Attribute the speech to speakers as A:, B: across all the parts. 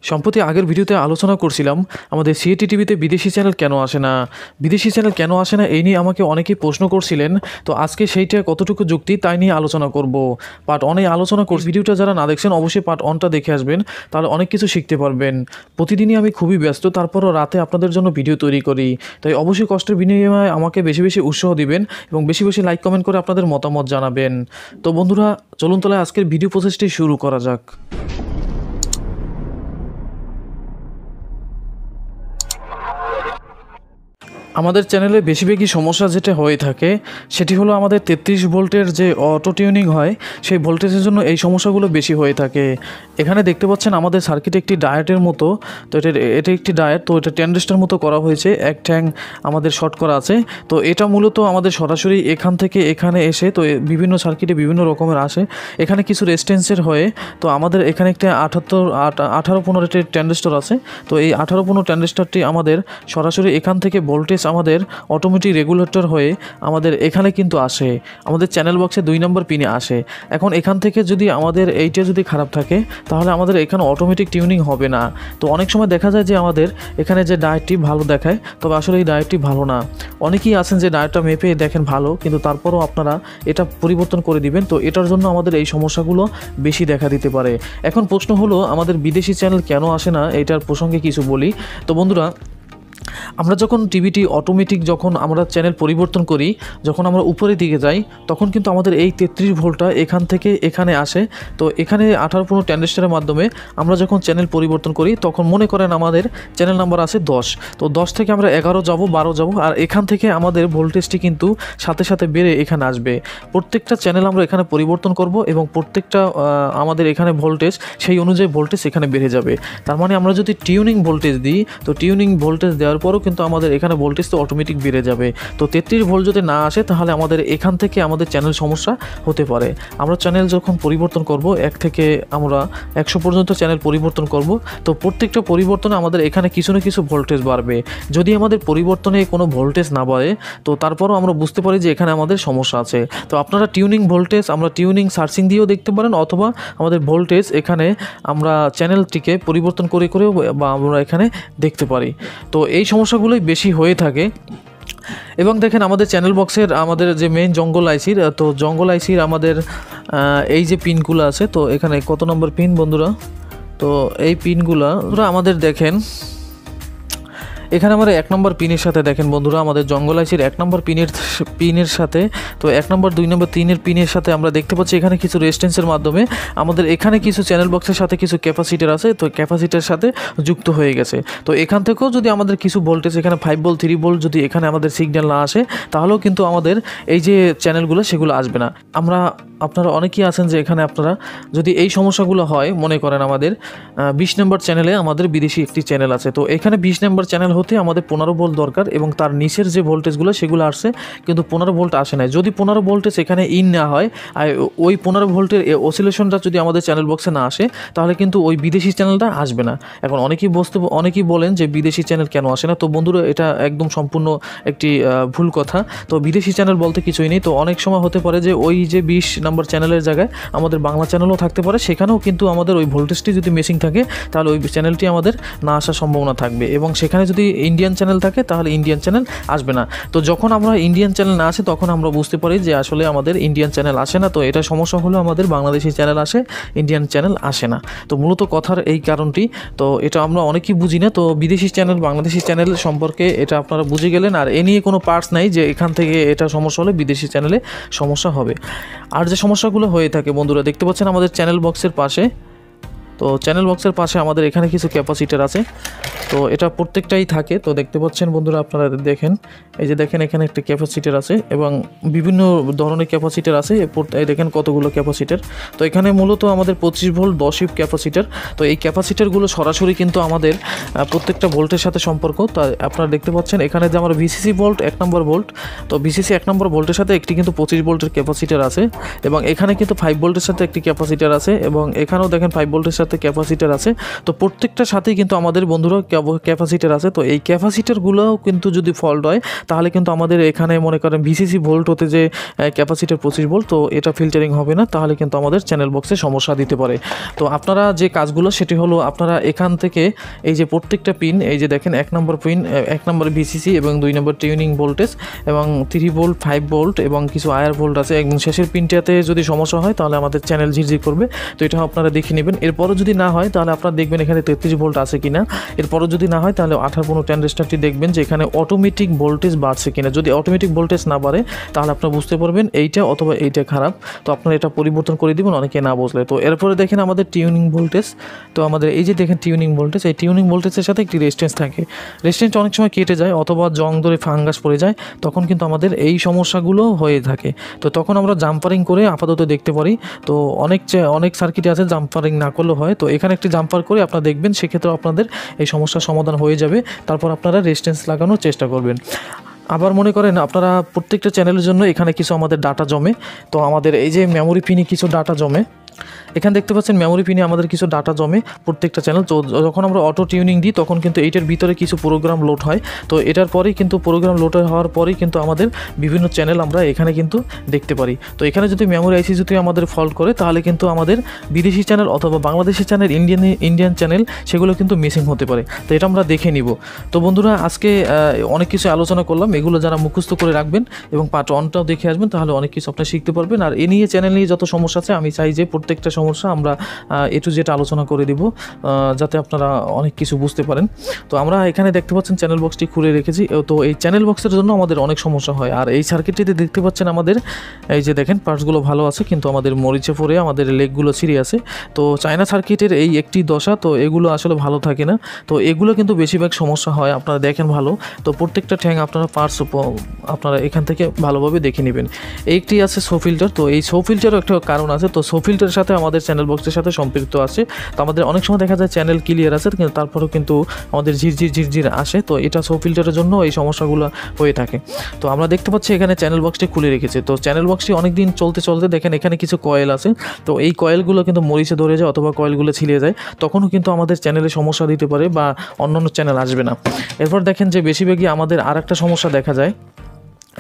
A: সম্প্রতি আগের ভিডিওতে আলোচনা করছিলাম আমাদের সিএটি টিভিতে বিদেশি চ্যানেল কেন আসে না, বিদেশি চ্যানেল কেন আসে না এই নিয়ে আমাকে অনেকেই প্রশ্ন করছিলেন। তো আজকে সেইটা কতটুকু যুক্তি তাই নিয়ে আলোচনা করব। পার্ট অনে আলোচনা করছি, ভিডিওটা যারা না দেখছেন অবশ্যই পার্ট অনটা দেখে আসবেন, তাহলে অনেক কিছু শিখতে পারবেন। প্রতিদিনই আমি খুবই ব্যস্ত, তারপরও রাতে আপনাদের জন্য ভিডিও তৈরি করি, তাই অবশ্যই কষ্টের বিনিময়ে আমাকে বেশি বেশি উৎসাহ দিবেন এবং বেশি বেশি লাইক কমেন্ট করে আপনাদের মতামত জানাবেন। তো বন্ধুরা চলুন তাহলে আজকের ভিডিও প্রসেসটি শুরু করা যাক। আমাদের চ্যানেলে বেশিরভাগই সমস্যা যেটা হয়ে থাকে সেটি হলো আমাদের 33 ভোল্টের যে অটো টিউনিং হয় সেই ভোল্টেজের জন্য এই সমস্যাগুলো বেশি হয়ে থাকে। এখানে দেখতে পাচ্ছেন আমাদের সার্কিট একটি ডায়েটের মতো, তো এটা একটি ডায়েট, তো এটা ট্রানজিস্টর মতো করা হয়েছে, এক ট্যাং আমাদের শর্ট করা আছে। তো এটা মূলত আমাদের সরাসরি এখান থেকে এখানে এসে, তো বিভিন্ন সার্কিটে বিভিন্ন রকমের আসে, এখানে কিছু রেজিস্ট্যান্সের হয়ে, তো আমাদের এখানে একটা 18-15 ট্রানজিস্টর আছে। তো এই 18-15 ট্রানজিস্টরটি আমাদের সরাসরি এখান থেকে ভোল্টেজ আমাদের অটোমেটিক রেগুলেটর হয়ে আমাদের এখানে কিন্তু আসে, আমাদের চ্যানেল বক্সে 2 নম্বর পিনে আসে। এখন এখান থেকে যদি আমাদের এইটা যদি খারাপ থাকে তাহলে আমাদের এখানে অটোমেটিক টিউনিং হবে না। তো অনেক সময় দেখা যায় যে আমাদের এখানে যে ডায়েটটি ভালো দেখায়, তবে আসলে এই ডায়েটটি ভালো না। অনেকেই আছেন যে ডায়েটটা মেপে দেখেন ভালো, কিন্তু তারপরও আপনারা এটা পরিবর্তন করে দিবেন। তো এটার জন্য আমাদের এই সমস্যাগুলো বেশি দেখা দিতে পারে। এখন প্রশ্ন হলো আমাদের বিদেশি চ্যানেল কেন আসে না, এটার প্রসঙ্গে কিছু বলি। তো বন্ধুরা, আমরা যখন টিভিটি অটোমেটিক যখন আমরা চ্যানেল পরিবর্তন করি, যখন আমরা উপরের দিকে যাই, তখন কিন্তু আমাদের এই 33 ভোল্টটা এখান থেকে এখানে আসে। তো এখানে 18-15 ট্রানজিস্টরের মাধ্যমে আমরা যখন চ্যানেল পরিবর্তন করি, তখন মনে করেন আমাদের চ্যানেল নাম্বার আছে 10, তো 10 থেকে আমরা 11 যাব, 12 যাব, আর এখান থেকে আমাদের ভোল্টেজটি কিন্তু সাথে সাথে বেড়ে এখানে আসবে। প্রত্যেকটা চ্যানেল আমরা এখানে পরিবর্তন করব এবং প্রত্যেকটা আমাদের এখানে ভোল্টেজ সেই অনুযায়ী ভোল্টেজ এখানে বেড়ে যাবে। তার মানে আমরা যদি টিউনিং ভোল্টেজ দিই, তো টিউনিং ভোল্টেজ দেওয়ার পরও কিন্তু আমাদের এখানে ভোল্টেজ তো অটোমেটিক বেড়ে যাবে। তো 33 ভোল্ট যদি না আসে তাহলে আমাদের এখান থেকে আমাদের চ্যানেল সমস্যা হতে পারে। আমরা চ্যানেল যখন পরিবর্তন করব, 1 থেকে আমরা 100 পর্যন্ত চ্যানেল পরিবর্তন করব, তো প্রত্যেকটা পরিবর্তনে আমাদের এখানে কিছু না কিছু ভোল্টেজ বাড়বে। যদি আমাদের পরিবর্তনে কোনো ভোল্টেজ না বাড়ে, তো তারপরও আমরা বুঝতে পারি যে এখানে আমাদের সমস্যা আছে। তো আপনারা টিউনিং ভোল্টেজ আমরা টিউনিং সার্চিং দিয়েও দেখতে পারেন, অথবা আমাদের ভোল্টেজ এখানে আমরা চ্যানেলটিকে পরিবর্তন করে করেও বা আমরা এখানে দেখতে পারি। তো এই সমস্যাগুলোই বেশি হয়ে থাকে। এবং দেখেন আমাদের চ্যানেল বক্সের আমাদের যে মেইন জঙ্গল আইসির, তো জঙ্গল আইসির আমাদের এই যে পিনগুলো আছে, তো এখানে কত নম্বর পিন বন্ধুরা, তো এই পিনগুলো আমাদের দেখেন এখানে আমরা 1 নম্বর পিনের সাথে দেখেন বন্ধুরা, আমাদের জঙ্গল আইসির 1 নম্বর পিনের সাথে, তো 1 নম্বর 2 নম্বর 3 পিনের সাথে আমরা দেখতে পাচ্ছি এখানে কিছু রেজিস্ট্যান্সের মাধ্যমে আমাদের এখানে কিছু চ্যানেল বক্সের সাথে কিছু ক্যাপাসিটার আছে, তো ক্যাপাসিটার সাথে যুক্ত হয়ে গেছে। তো এখান থেকেও যদি আমাদের কিছু ভোল্টেজ এখানে 5 ভোল্ট 3 ভোল্ট যদি এখানে আমাদের সিগন্যাল না আসে, তাহলেও কিন্তু আমাদের এই যে চ্যানেলগুলো সেগুলো আসবে না। আপনারা অনেকেই আছেন যে এখানে আপনারা যদি এই সমস্যাগুলো হয়, মনে করেন আমাদের 20 নম্বর চ্যানেলে আমাদের বিদেশি একটি চ্যানেল আছে, তো এখানে 20 নম্বর চ্যানেল হতে আমাদের 15 ভোল্ট দরকার এবং তার নিচের যে ভোল্টেজগুলো সেগুলো আসছে, কিন্তু 15 ভোল্ট আসে না। যদি 15 ভোল্টেজ এখানে ইন না হয়, আর ওই 15 ভোল্টের অসিলেশনটা যদি আমাদের চ্যানেল বক্সে না আসে, তাহলে কিন্তু ওই বিদেশি চ্যানেলটা আসবে না। এখন অনেকেই বলেন যে বিদেশি চ্যানেল কেন আসে না, তো বন্ধুরা এটা একদম সম্পূর্ণ একটি ভুল কথা। তো বিদেশি চ্যানেল বলতে কিছুই নেই। তো অনেক সময় হতে পারে যে ওই যে 20 নম্বর চ্যানেলের জায়গায় আমাদের বাংলা চ্যানেলও থাকতে পারে, সেখানেও কিন্তু আমাদের ওই ভোল্টেজটি যদি মিসিং থাকে তাহলে ওই চ্যানেলটি আমাদের না আসার সম্ভাবনা থাকবে, এবং সেখানে যদি ইন্ডিয়ান চ্যানেল থাকে তাহলে ইন্ডিয়ান চ্যানেল আসবে না। তো যখন আমরা ইন্ডিয়ান চ্যানেল না আসে তখন আমরা বুঝতে পারি যে আসলে আমাদের ইন্ডিয়ান চ্যানেল আসে না। তো এটা সমস্যা হলো আমাদের বাংলাদেশি চ্যানেল আসে, ইন্ডিয়ান চ্যানেল আসে না। তো মূলত কথার এই কারণটি, তো এটা আমরা অনেকেই বুঝি না। তো বিদেশি চ্যানেল বাংলাদেশি চ্যানেল সম্পর্কে এটা আপনারা বুঝে গেলেন, আর এ নিয়ে কোনো পার্টস নাই যে এখান থেকে এটা সমস্যা হলে বিদেশি চ্যানেলে সমস্যা হবে। আর যে সমস্যাগুলো হয়ে থাকে বন্ধুরা, দেখতে পাচ্ছেন আমাদের চ্যানেল বক্সের পাশে, তো চ্যানেল বক্সের পাশে আমাদের এখানে কিছু ক্যাপাসিটার আছে, তো এটা প্রত্যেকটাই থাকে। তো দেখতে পাচ্ছেন বন্ধুরা, আপনারা দেখেন, এই যে দেখেন এখানে একটা ক্যাপাসিটার আছে এবং বিভিন্ন ধরনের ক্যাপাসিটার আছে, এই দেখেন কতগুলো ক্যাপাসিটার। তো এখানে মূলত আমাদের 25 ভোল্ট 10 ক্যাপাসিটার। তো এই ক্যাপাসিটারগুলো সরাসরি কিন্তু আমাদের প্রত্যেকটা ভোল্টের সাথে সম্পর্ক। তো আপনারা দেখতে পাচ্ছেন এখানে যে আমরা ভিসিসি ভোল্ট 1 নম্বর ভোল্ট, তো ভিসিসি 1 নম্বর ভোল্টের সাথে একটি কিন্তু 25 ভোল্টের ক্যাপাসিটার আছে, এবং এখানে কিন্তু 5 ভোল্টের সাথে একটি ক্যাপাসিটার আছে, এবং এখানেও দেখেন 5 ভোল্টের সাথে সাথে ক্যাপাসিটার আছে। তো প্রত্যেকটার সাথেই কিন্তু আমাদের বন্ধুরা ক্যাপাসিটার আছে। তো এই ক্যাপাসিটারগুলোও কিন্তু যদি ফল্ট হয় তাহলে কিন্তু আমাদের এখানে মনে করেন ভিসিসি ভোল্ট হতে যে ক্যাপাসিটার 25 ভোল্ট, তো এটা ফিল্টারিং হবে না, তাহলে কিন্তু আমাদের চ্যানেল বক্সে সমস্যা দিতে পারে। তো আপনারা যে কাজগুলো সেটি হলো আপনারা এখান থেকে এই যে প্রত্যেকটা পিন, এই যে দেখেন 1 নম্বর পিন, 1 নম্বর ভিসিসি এবং 2 নম্বর টিউনিং ভোল্টেজ এবং 3 ভোল্ট 5 ভোল্ট এবং কিছু আয়ার ভোল্ট আছে। একদম শেষের পিনটাতে যদি সমস্যা হয় তাহলে আমাদের চ্যানেল ঝিরঝির করবে। তো এটা আপনারা দেখে নেবেন। এরপরও যদি না হয় তাহলে আপনারা দেখবেন এখানে 33 ভোল্ট আছে কিনা। এরপরও যদি না হয় তাহলে 18 15 10 রেজিস্টারটি দেখবেন যে এখানে অটোমেটিক ভোল্টেজ বাড়ছে কিনা। যদি অটোমেটিক ভোল্টেজ না বাড়ে তাহলে আপনারা বুঝতে পারবেন এইটা অথবা এইটা খারাপ। তো আপনারা এটা পরিবর্তন করে দিবেন অনেকে না বুঝলে। তো এরপরে দেখেন আমাদের টিউনিং ভোল্টেজ। তো আমাদের এই যে দেখেন টিউনিং ভোল্টেজ, এই টিউনিং ভোল্টেজের সাথে একটি রেজিস্ট্যান্স থাকে। রেজিস্ট্যান্সটা অনেক সময় কেটে যায় অথবা জং ধরে ফাঙ্গাস পড়ে যায়, তখন কিন্তু আমাদের এই সমস্যাগুলো হয়ে থাকে। তো তখন আমরা জাম্পারিং করে আপাতত দেখতে পারি। তো অনেক সার্কিটে আছে জাম্পারিং না করলেও হয়। তো এখানে একটি জাম্পার করে আপনারা দেখবেন, সেক্ষেত্রে আপনাদের এই সমস্যার সমাধান হয়ে যাবে। তারপর আপনারা রেজিস্ট্যান্স লাগানোর চেষ্টা করবেন। আবার মনে করেন আপনারা প্রত্যেকটা চ্যানেলের জন্য এখানে কিছু আমাদের ডাটা জমে। তো আমাদের এই যে মেমোরি পিনে কিছু ডাটা জমে, এখানে দেখতে পাচ্ছেন মেমোরি পিনে আমাদের কিছু ডাটা জমে প্রত্যেকটা চ্যানেল। তো যখন আমরা অটো টিউনিং দিই তখন কিন্তু এইটার ভিতরে কিছু প্রোগ্রাম লোড হয়। তো এটার পরেই কিন্তু প্রোগ্রাম লোড হওয়ার পরেই কিন্তু আমাদের বিভিন্ন চ্যানেল আমরা এখানে কিন্তু দেখতে পারি। তো এখানে যদি মেমোরি আইসি যদি আমাদের ফল্ট করে তাহলে কিন্তু আমাদের বিদেশি চ্যানেল অথবা বাংলাদেশি চ্যানেল, ইন্ডিয়ান চ্যানেল সেগুলো কিন্তু মিসিং হতে পারে। তো এটা আমরা দেখে নিব। তো বন্ধুরা আজকে অনেক কিছু আলোচনা করলাম, এগুলো যারা মুখস্থ করে রাখবেন এবং পার্ট 1টাও দেখে আসবেন তাহলে অনেক কিছু আপনারা শিখতে পারবেন। আর এ নিয়ে চ্যানেল নিয়ে যত সমস্যা আছে আমি চাই যে প্রত্যেকটা সমস্যা আমরা এ টু জেড আলোচনা করে দিব, যাতে আপনারা অনেক কিছু বুঝতে পারেন। তো আমরা এখানে দেখতে পাচ্ছেন চ্যানেল বক্সটি খুলে রেখেছি। তো এই চ্যানেল বক্সের জন্য আমাদের অনেক সমস্যা হয়। আর এই সার্কিটটিতে দেখতে পাচ্ছেন আমাদের এই যে দেখেন পার্টসগুলো ভালো আছে, কিন্তু আমাদের মরিচে পড়ে আমাদের লেগগুলো ছিঁড়ে আছে। তো চায়না সার্কিটের এই একটি দশা, তো এগুলো আসলে ভালো থাকে না। তো এগুলো কিন্তু বেশিরভাগ সমস্যা হয়, আপনারা দেখেন ভালো। তো প্রত্যেকটা ট্যাঙ্ক আপনারা পার্টস আপনারা এখান থেকে ভালোভাবে দেখে নেবেন। একটি আছে শো ফিল্টার। তো এই শো ফিল্টারও একটা কারণ আছে। তো শো ফিল্টারের সাথে আমাদের চ্যানেল বক্সের সাথে সম্পৃক্ত আছে। তো আমাদের অনেক সময় দেখা যায় চ্যানেল ক্লিয়ার আছে কিন্তু তারপরেও কিন্তু আমাদের ঝিরঝির আসে। তো এটা শো ফিল্টারের জন্য এই সমস্যাগুলো হয়ে থাকে। তো আমরা দেখতে পাচ্ছি এখানে চ্যানেল বক্সটি খুলে রেখেছে। তো চ্যানেল বক্সটি অনেক দিন চলতে দেখেন এখানে কিছু কয়েল আছে। তো এই কয়েলগুলো কিন্তু মরিচে ধরে যায় অথবা কয়েলগুলো ছিঁড়ে যায়, তখনও কিন্তু আমাদের চ্যানেলে সমস্যা দিতে পারে বা অন্যান্য চ্যানেল আসবে না। এরপর দেখেন যে বেশিরভাগই আমাদের আর একটা সমস্যা দেখা যায়।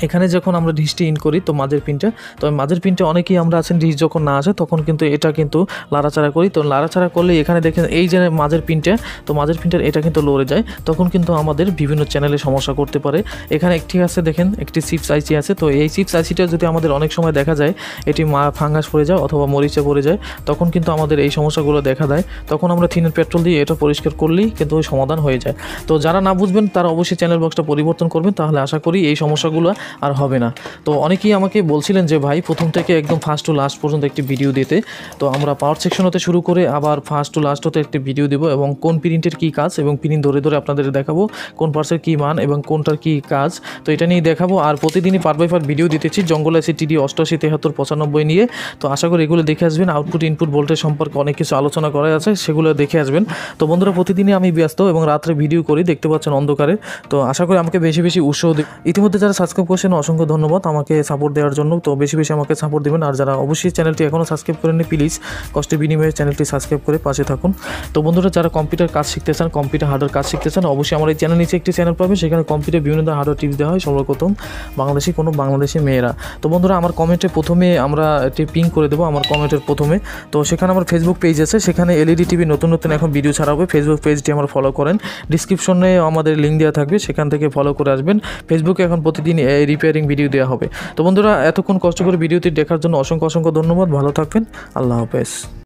A: এখানে যখন আমরা ডিশটি ইন করি তো মাঝের পিনটা, তো মাঝের পিনটা অনেকেই আমরা আছেন ডিশ যখন না আসে তখন কিন্তু এটা কিন্তু লাড়াচাড়া করি। তো লাড়াচাড়া করলে এখানে দেখেন এই যে মাঝের পিনটা, তো মাঝের পিনটার এটা কিন্তু লড়ে যায়, তখন কিন্তু আমাদের বিভিন্ন চ্যানেলে সমস্যা করতে পারে। এখানে একটি আছে দেখেন, একটি চিপস আইসি আছে। তো এই চিপস আইসিটা যদি আমাদের অনেক সময় দেখা যায় এটি ফাঙ্গাস পড়ে যায় অথবা মরিচে পড়ে যায়, তখন কিন্তু আমাদের এই সমস্যাগুলো দেখা দেয়। তখন আমরা থিনের পেট্রোল দিয়ে এটা পরিষ্কার করলেই কিন্তু ওই সমাধান হয়ে যায়। তো যারা না বুঝবেন তারা অবশ্যই চ্যানেল বক্সটা পরিবর্তন করবেন, তাহলে আশা করি এই সমস্যাগুলো আর হবে না। তো অনেকেই আমাকে বলছিলেন যে ভাই প্রথম থেকে একদম ফার্স্ট টু লাস্ট পর্যন্ত একটি ভিডিও দিতে। তো আমরা পাওয়ার সেকশন হতে শুরু করে আবার ফার্স্ট টু লাস্ট হতে একটি ভিডিও দেবো এবং কোন প্রিন্টের কী কাজ এবং প্রিন্ট ধরে আপনাদের দেখাবো কোন পার্টসের কী মান এবং কোনটার কী কাজ, তো এটা নিয়ে দেখাবো। আর প্রতিদিনই পার্ট বাই পার্ট ভিডিও দিতেছি জঙ্গল আছে TD 88 73 95 নিয়ে। তো আশা করি এগুলো দেখে আসবেন। আউটপুট ইনপুট ভোল্টেজ সম্পর্কে অনেক কিছু আলোচনা করা আছে, সেগুলো দেখে আসবেন। তো বন্ধুরা প্রতিদিনই আমি ব্যস্ত এবং রাত্রে ভিডিও করি, দেখতে পাচ্ছেন অন্ধকারে। তো আশা করি আমাকে বেশি উৎসাহ দিন। ইতিমধ্যে যারা সাবস্ক্রাইব করছেন অসংখ্য ধন্যবাদ আমাকে সাপোর্ট দেওয়ার জন্য। তো বেশি আমাকে সাপোর্ট দেবেন। আর যারা অবশ্যই চ্যানেলটি এখনও সাবস্ক্রাইব করেননি প্লিজ কষ্টের বিনিময়ে চ্যানেলটি সাবস্ক্রাইব করে পাশে থাকুন। তো বন্ধুরা যারা কম্পিউটার কাজ শিখতে চান, কম্পিউটার হার্ডওয়্যার কাজ শিখতে চান, অবশ্যই আমার এই চ্যানেল নিচে একটি চ্যানেল পাবেন, সেখানে কম্পিউটার বিভিন্ন হার্ডওয়্যার টিপস দেওয়া হয় সর্বপ্রথম বাংলাদেশি মেয়েরা। তো বন্ধুরা আমার কমেন্টে প্রথমে আমরা এটি পিন করে দেবো আমার কমেন্টের প্রথমে। তো সেখানে আমার ফেসবুক পেজ আছে, সেখানে LED টিভি নতুন এখন ভিডিও ছাড়া হবে। ফেসবুক পেজটি আমার ফলো করেন, ডিসক্রিপশনে আমাদের লিঙ্ক দেওয়া থাকবে, সেখান থেকে ফলো করে আসবেন। ফেসবুকে এখন প্রতিদিন রিপেয়ারিং ভিডিও দেওয়া হবে। তো বন্ধুরা এতক্ষণ কষ্ট করে ভিডিওটি দেখার জন্য অসংখ্য ধন্যবাদ। ভালো থাকবেন। আল্লাহ হাফেজ।